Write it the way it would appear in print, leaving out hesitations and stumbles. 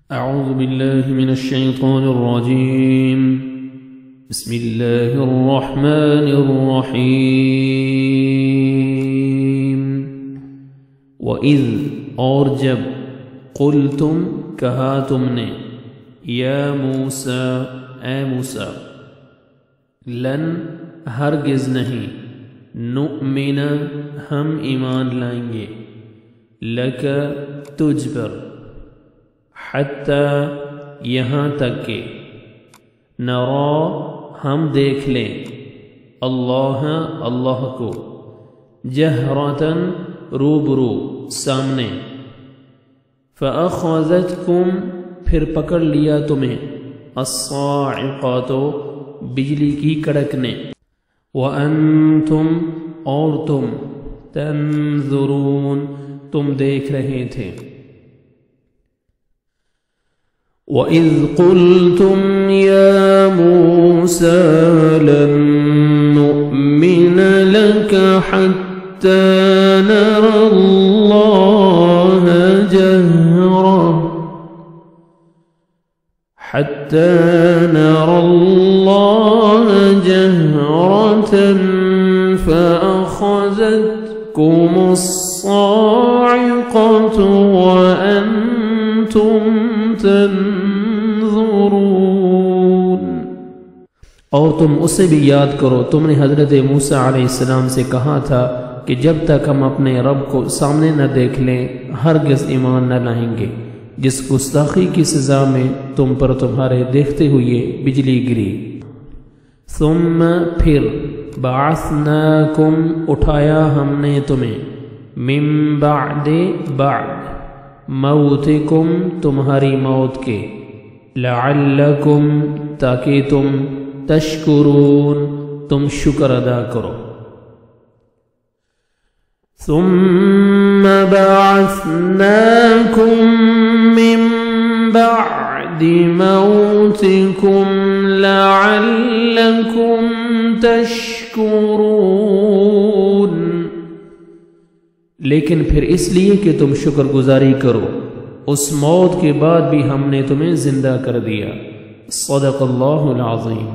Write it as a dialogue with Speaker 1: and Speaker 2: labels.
Speaker 1: أعوذ بالله من الشيطان الرجيم. بسم الله الرحمن الرحيم. وَإِذْ اور جب قلتم کہا تم نے یا موسیٰ اے موسیٰ لن ہرگز نہیں نؤمن ہم ایمان لائیں گے لک تجھ پر حتیٰ یہاں تک کہ نرا ہم دیکھ لیں اللہ کو جہرتاً روبرو سامنے فأخذتکم پھر پکڑ لیا تمہیں الصاعقۃ بجلی کی کڑک نے وانتم اور تم تنظرون تم دیکھ رہے تھے وَإِذْ قُلْتُمْ يَا مُوسَى لَن نُؤْمِنَ لَكَ حَتَّى نَرَى اللَّهَ جَهْرَةً فَأَخَذَتْكُمُ الصَّاعِقَةُ وَأَنْتُمْ تنظرون اور تم اسے بھی یاد کرو تم نے حضرت موسیٰ علیہ السلام سے کہا تھا کہ جب تک ہم اپنے رب کو سامنے نہ دیکھ لیں ہرگز ایمان نہ لائیں گے جس گستاخی کی سزا میں تم پر تمہارے دیکھتے ہوئے بجلی گری ثم پھر بعثناکم اٹھایا ہم نے تمہیں من بعد موتکم تمہاری موت کے لعلکم تاکہ تم تشکرون تم شکر ادا کرو ثم بعثناکم من بعد موتکم لعلکم تشکرون لیکن پھر اس لیے کہ تم شکر گزاری کرو اس موت کے بعد بھی ہم نے تمہیں زندہ کر دیا صدق اللہ العظیم.